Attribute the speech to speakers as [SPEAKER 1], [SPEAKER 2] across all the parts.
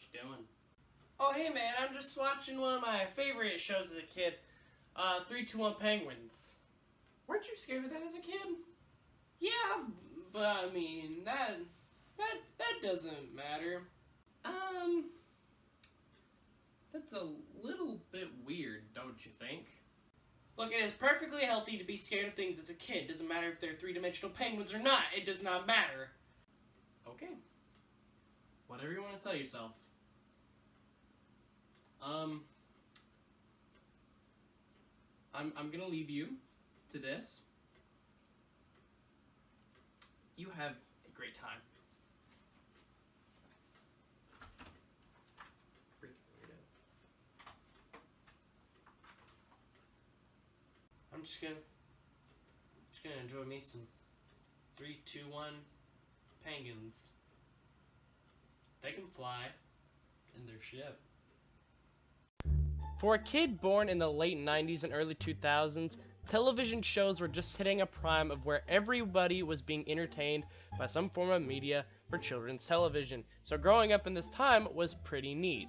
[SPEAKER 1] you doing?
[SPEAKER 2] Oh, hey man, I'm just watching one of my favorite shows as a kid, 3-2-1 Penguins. Weren't you scared of that as a kid? Yeah, but I mean, that doesn't matter. That's a little bit weird, don't you think? Look, it is perfectly healthy to be scared of things as a kid. Doesn't matter if they're three-dimensional penguins or not. It does not matter. Okay. Whatever you want to tell yourself. I'm gonna leave you to this. You have a great time. Freaking weirdo. I'm just gonna enjoy me some 3-2-1 penguins. They can fly in their ship. For a kid born in the late 90s and early 2000s, television shows were just hitting a prime of where everybody was being entertained by some form of media for children's television, so growing up in this time was pretty neat.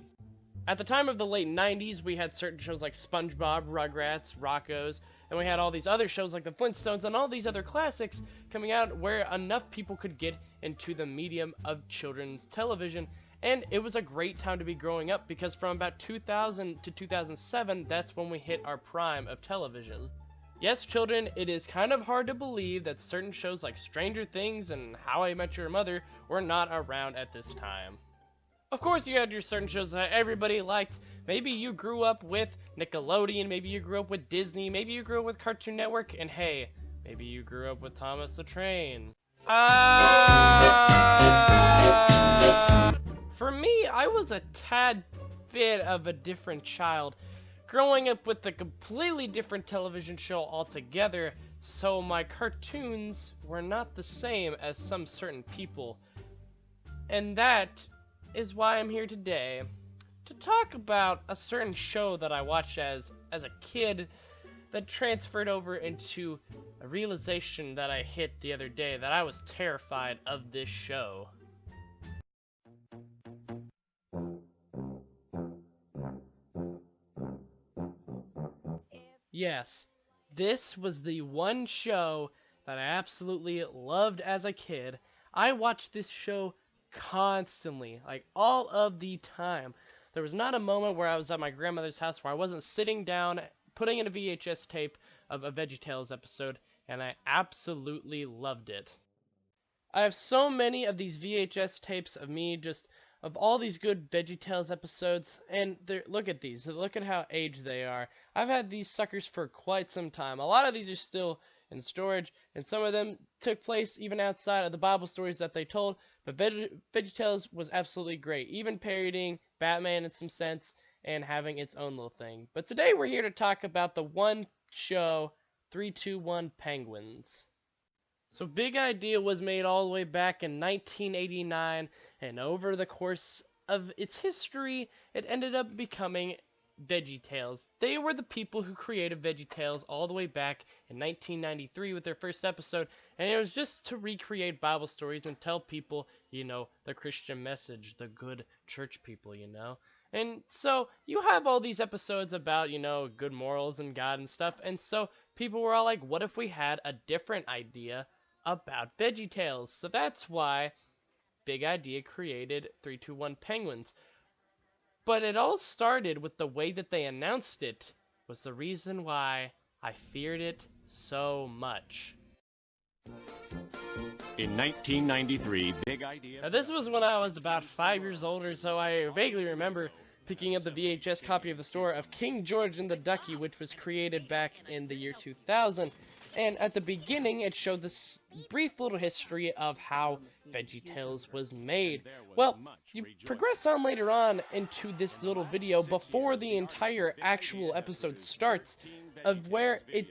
[SPEAKER 2] At the time of the late 90s, we had certain shows like SpongeBob, Rugrats, Rocko's, and we had all these other shows like the Flintstones and all these other classics coming out where enough people could get into the medium of children's television. And it was a great time to be growing up because from about 2000 to 2007, that's when we hit our prime of television. Yes, children, it is kind of hard to believe that certain shows like Stranger Things and How I Met Your Mother were not around at this time. Of course, you had your certain shows that everybody liked. Maybe you grew up with Nickelodeon, maybe you grew up with Disney, maybe you grew up with Cartoon Network, and hey, maybe you grew up with Thomas the Train. For me, I was a tad bit of a different child, growing up with a completely different television show altogether, so my cartoons were not the same as some certain people. And that is why I'm here today, to talk about a certain show that I watched as a kid that transferred over into a realization that I hit the other day that I was terrified of this show. Yes, this was the one show that I absolutely loved as a kid. I watched this show constantly, like all of the time. There was not a moment where I was at my grandmother's house where I wasn't sitting down, putting in a VHS tape of a VeggieTales episode, and I absolutely loved it. I have so many of these VHS tapes of me of all these good VeggieTales episodes, and look at these. Look at how aged they are. I've had these suckers for quite some time. A lot of these are still in storage, and some of them took place even outside of the Bible stories that they told, but VeggieTales was absolutely great, even parodying Batman in some sense, and having its own little thing. But today we're here to talk about the one show, 3-2-1 Penguins. So Big Idea was made all the way back in 1989, and over the course of its history, it ended up becoming VeggieTales. They were the people who created VeggieTales all the way back in 1993 with their first episode, and it was just to recreate Bible stories and tell people, the Christian message, the good church people, And so you have all these episodes about, good morals and God and stuff, and so people were all like, what if we had a different idea about VeggieTales? So that's why Big Idea created 3-2-1 Penguins. But it all started with the way that they announced it was the reason why I feared it so much.
[SPEAKER 3] In 1993, Big Idea...
[SPEAKER 2] Now this was when I was about 5 years old or so. I vaguely remember picking up the VHS copy of the store of King George and the Ducky, which was created back in the year 2000. And at the beginning, it showed this brief little history of how VeggieTales was made. Well, you progress on later on into this little video before the entire actual episode starts, of where it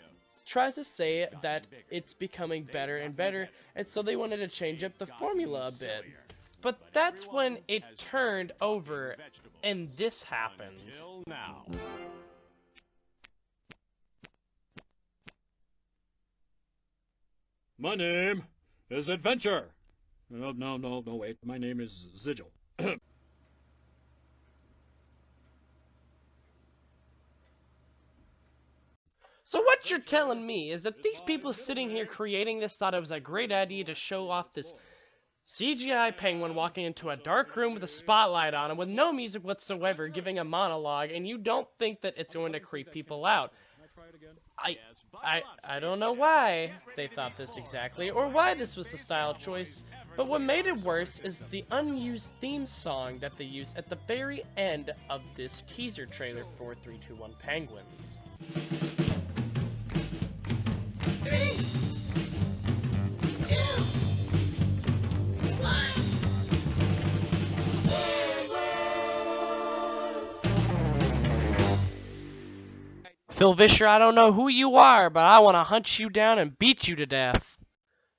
[SPEAKER 2] tries to say that it's becoming better and better, and so they wanted to change up the formula a bit. But that's when it turned over, and this happened.
[SPEAKER 3] My name is Adventure. No, wait. My name is Zigil.
[SPEAKER 2] what you're telling me is that these people sitting here creating this thought it was a great idea to show off this CGI penguin walking into a dark room with a spotlight on him with no music whatsoever giving a monologue, and you don't think that it's going to creep people out. I don't know why they thought this exactly, or why this was the style choice, but what made it worse is the unused theme song that they use at the very end of this teaser trailer for 321 Penguins. Phil Vischer, I don't know who you are, but I want to hunt you down and beat you to death.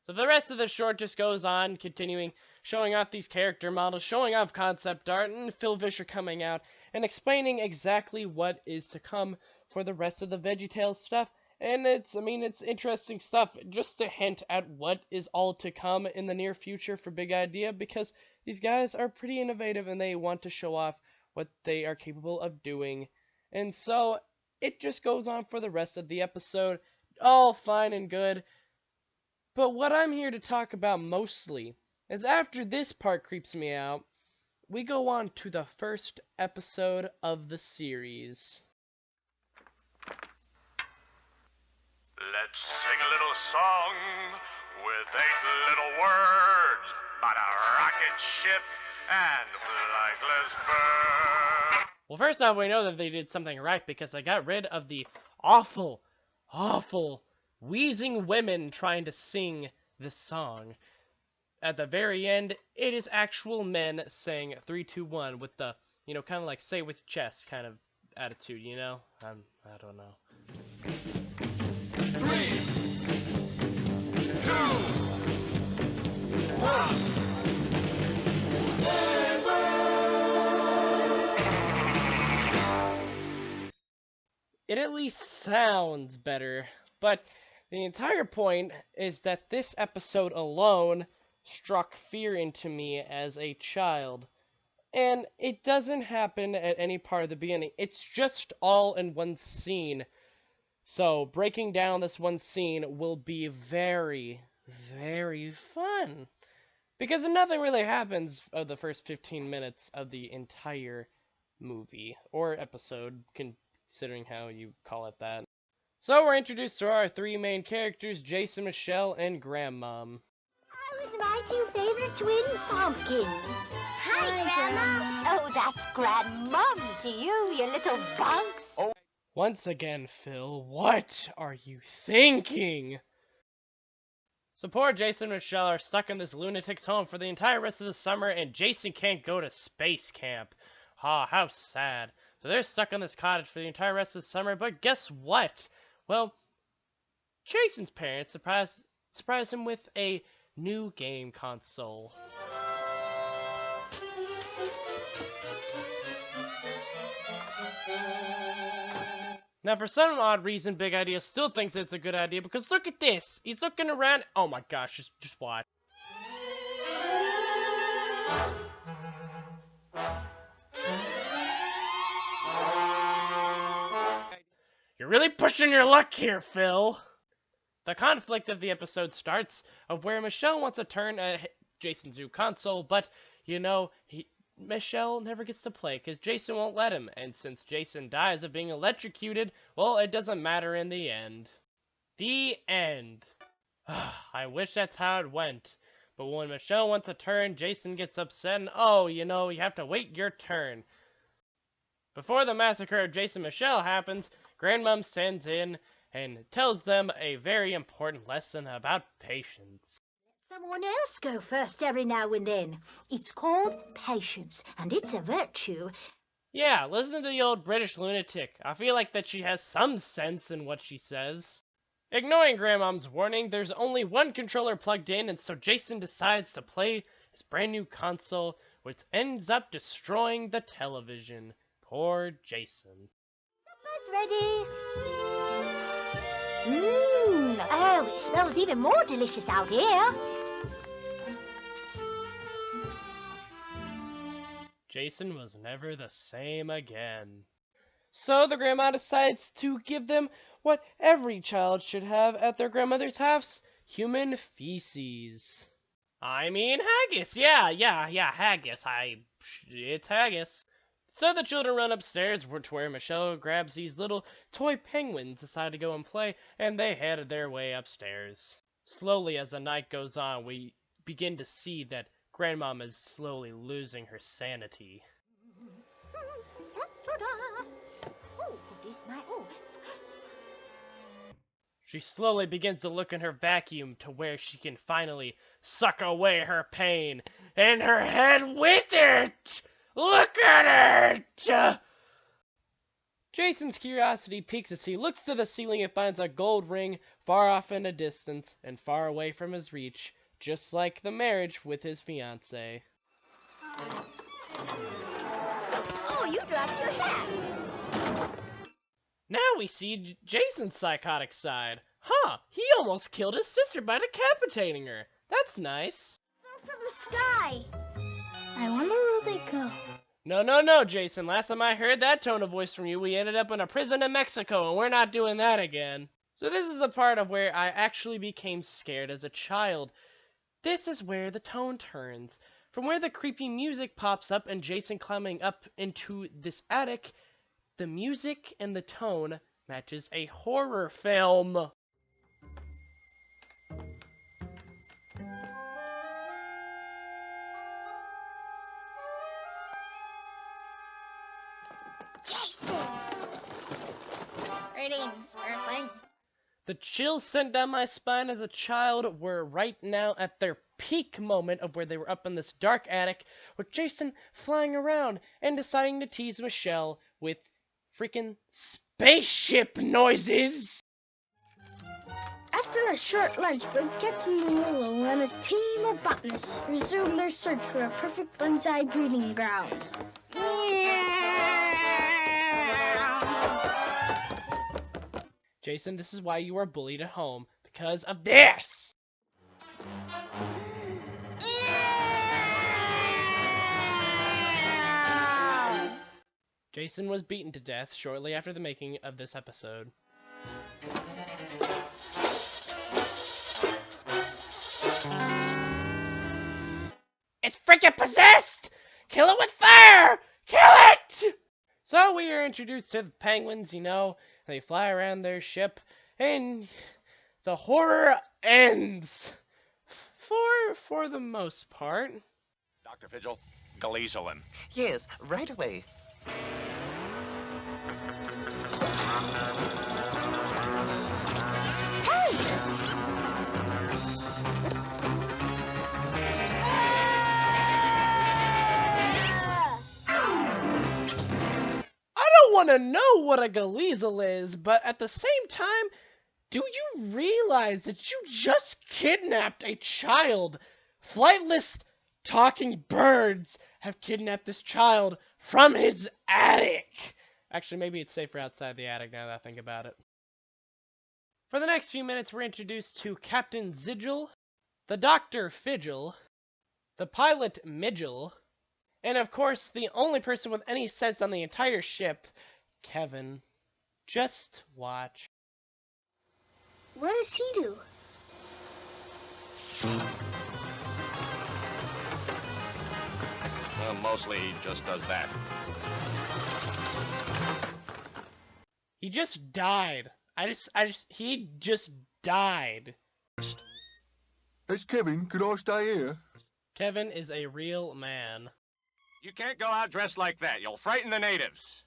[SPEAKER 2] So the rest of the short just goes on, continuing, showing off these character models, showing off concept art, and Phil Vischer coming out and explaining exactly what is to come for the rest of the VeggieTales stuff. And it's interesting stuff, just a hint at what is all to come in the near future for Big Idea, because these guys are pretty innovative and they want to show off what they are capable of doing. And so it just goes on for the rest of the episode, all fine and good. But what I'm here to talk about mostly is after this part creeps me out, we go on to the first episode of the series.
[SPEAKER 1] Let's sing a little song with 8 little words about a rocket ship and flightless bird.
[SPEAKER 2] Well, first off, we know that they did something right because they got rid of the awful, wheezing women trying to sing this song. At the very end, it is actual men saying 3, 2, 1 with the, kind of like say it with your chest kind of attitude, I don't know.
[SPEAKER 1] 3, 2, 1.
[SPEAKER 2] It at least sounds better, but the entire point is that this episode alone struck fear into me as a child. And it doesn't happen at any part of the beginning. It's just all in one scene. So breaking down this one scene will be very, very fun. Because nothing really happens of the first 15 minutes of the entire movie, or episode, considering how you call it that. So we're introduced to our 3 main characters, Jason, Michelle, and Grandmom.
[SPEAKER 4] How's my 2 favorite twin pumpkins? Hi, Grandma. Oh, that's Grandmom to you, you little bunks.
[SPEAKER 1] Oh.
[SPEAKER 2] Once again, Phil, what are you thinking? So poor Jason and Michelle are stuck in this lunatic's home for the entire rest of the summer, and Jason can't go to space camp. Ah, how sad. So they're stuck in this cottage for the entire rest of the summer, but guess what? Well, Jason's parents surprise him with a new game console. Now, for some odd reason, Big Idea still thinks it's a good idea, because look at this! He's looking around. Oh my gosh, just watch. You're really pushing your luck here, Phil! The conflict of the episode starts of where Michelle wants to turn Jason's new console, but, Michelle never gets to play because Jason won't let him, and since Jason dies of being electrocuted, well, it doesn't matter in the end. The end. I wish that's how it went. But when Michelle wants a turn, Jason gets upset and, you have to wait your turn. Before the massacre of Jason and Michelle happens, Grandmom stands in and tells them a very important lesson about patience.
[SPEAKER 4] Someone else go first every now and then. It's called patience, and it's a virtue.
[SPEAKER 2] Yeah, listen to the old British lunatic. I feel like that she has some sense in what she says. Ignoring Grandmom's warning, there's only one controller plugged in, and so Jason decides to play his brand new console, which ends up destroying the television. Poor Jason.
[SPEAKER 4] Supper's ready. Oh, it smells even more delicious out here.
[SPEAKER 2] Jason was never the same again. So the grandma decides to give them what every child should have at their grandmother's house: human feces. I mean haggis, yeah, haggis. It's haggis. So the children run upstairs to where Michelle grabs these little toy penguins, decide to go and play, and they headed their way upstairs. Slowly, as the night goes on, we begin to see that Grandmom is slowly losing her sanity.
[SPEAKER 4] Oh, this might. Oh.
[SPEAKER 2] She slowly begins to look in her vacuum to where she can finally suck away her pain, and her head with it! Look at it! Jason's curiosity peaks as he looks to the ceiling and finds a gold ring far off in the distance and far away from his reach, just like the marriage with his fiancée.
[SPEAKER 4] Oh, you dropped your hat.
[SPEAKER 2] Now we see Jason's psychotic side. Huh, he almost killed his sister by decapitating her. That's nice.
[SPEAKER 4] Fell from the sky. I wonder where they go.
[SPEAKER 2] No, Jason. Last time I heard that tone of voice from you, we ended up in a prison in Mexico, and we're not doing that again. So this is the part of where I actually became scared as a child. This is where the tone turns. From where the creepy music pops up and Jason climbing up into this attic, the music and the tone matches a horror film.
[SPEAKER 4] Jason! Greetings, Earthling.
[SPEAKER 2] The chills sent down my spine as a child were right now at their peak moment of where they were up in this dark attic with Jason flying around and deciding to tease Michelle with freaking spaceship noises.
[SPEAKER 5] After a short lunch break, Captain Manolo and his team of botanists resumed their search for a perfect bonsai breeding ground.
[SPEAKER 2] Jason, this is why you are bullied at home. Because of this! Jason was beaten to death shortly after the making of this episode. It's freaking possessed! Kill it with fire! Kill it! So we are introduced to the penguins, you know. They fly around their ship, and the horror ends. For the most part.
[SPEAKER 1] Dr. Vigil, Gleasolin.
[SPEAKER 6] Yes, right away.
[SPEAKER 2] Want to know what a Gleazel is, but at the same time, do you realize that you just kidnapped a child? Flightless talking birds have kidnapped this child from his attic. Actually, maybe it's safer outside the attic now that I think about it. For the next few minutes, we're introduced to Captain Zigil, the Dr. Figil, the pilot Midgel, and of course, the only person with any sense on the entire ship, Kevin. Just watch.
[SPEAKER 5] What does he do?
[SPEAKER 1] Well, mostly he just does that.
[SPEAKER 2] He just died. He just died.
[SPEAKER 7] It's Kevin. Could I stay here?
[SPEAKER 2] Kevin is a real man.
[SPEAKER 1] You can't go out dressed like that. You'll frighten the natives.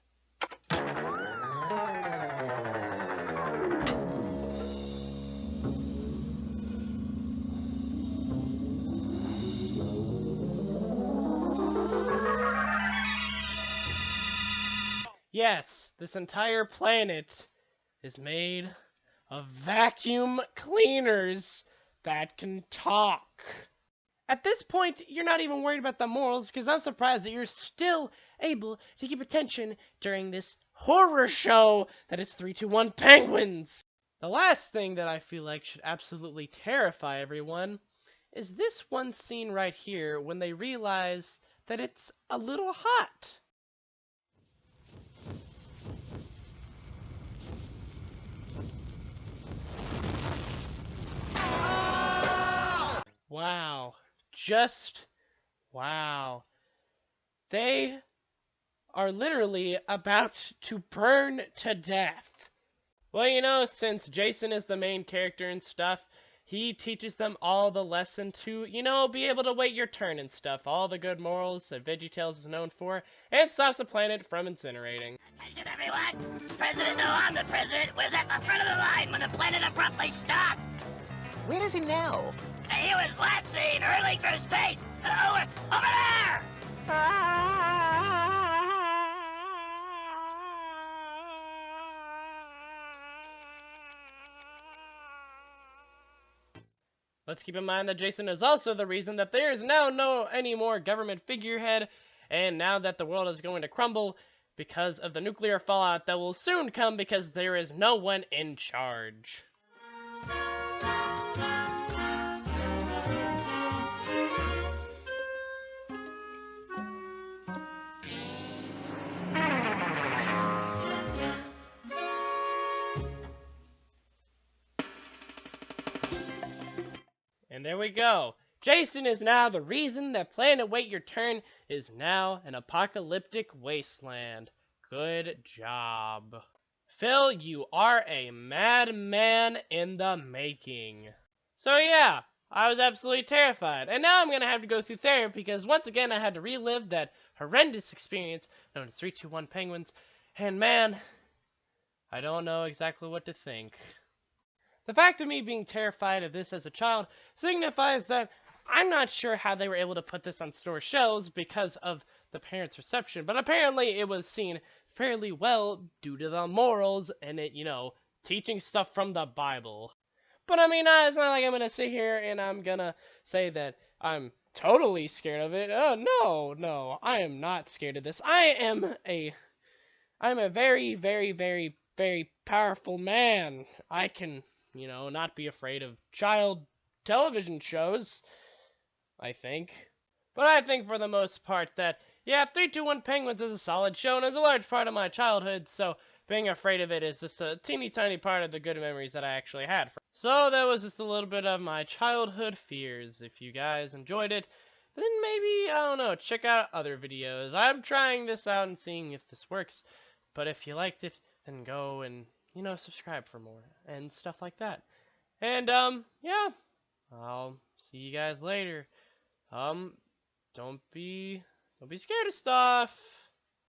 [SPEAKER 2] Yes, this entire planet is made of vacuum cleaners that can talk. At this point, you're not even worried about the morals, because I'm surprised that you're still able to keep attention during this horror show that is 321 Penguins. The last thing that I feel like should absolutely terrify everyone is this one scene right here when they realize that it's a little hot. just, wow. They are literally about to burn to death. Well, you know, since Jason is the main character and stuff, he teaches them all the lesson to, you know, be able to wait your turn and stuff. All the good morals that VeggieTales is known for, and stops the planet from incinerating.
[SPEAKER 8] Attention everyone! President Noam, the president, was at the front of the line when the planet abruptly stopped.
[SPEAKER 6] Where is he now?
[SPEAKER 8] He was last seen hurling through space. Over there!
[SPEAKER 2] Let's keep in mind that Jason is also the reason that there is now no any more government figurehead, and now that the world is going to crumble because of the nuclear fallout that will soon come because there is no one in charge. And there we go. Jason is now the reason that Planet Wait Your Turn is now an apocalyptic wasteland. Good job. Phil, you are a madman in the making. So yeah, I was absolutely terrified. And now I'm going to have to go through therapy because once again I had to relive that horrendous experience known as 321 Penguins. And man, I don't know exactly what to think. The fact of me being terrified of this as a child signifies that I'm not sure how they were able to put this on store shelves because of the parents' reception, but apparently it was seen fairly well due to the morals and it, you know, teaching stuff from the Bible. But I mean, it's not like I'm gonna sit here and I'm gonna say that I'm totally scared of it. Oh, no, I am not scared of this. I'm a very, very, very, very powerful man. I can, you know, not be afraid of child television shows, I think. But I think for the most part that, yeah, 321 Penguins is a solid show and is a large part of my childhood, so being afraid of it is just a teeny tiny part of the good memories that I actually had. So that was just a little bit of my childhood fears. If you guys enjoyed it, then maybe, I don't know, check out other videos. I'm trying this out and seeing if this works. But if you liked it, then go and, you know, subscribe for more and stuff like that. And, yeah, I'll see you guys later. Don't be scared of stuff.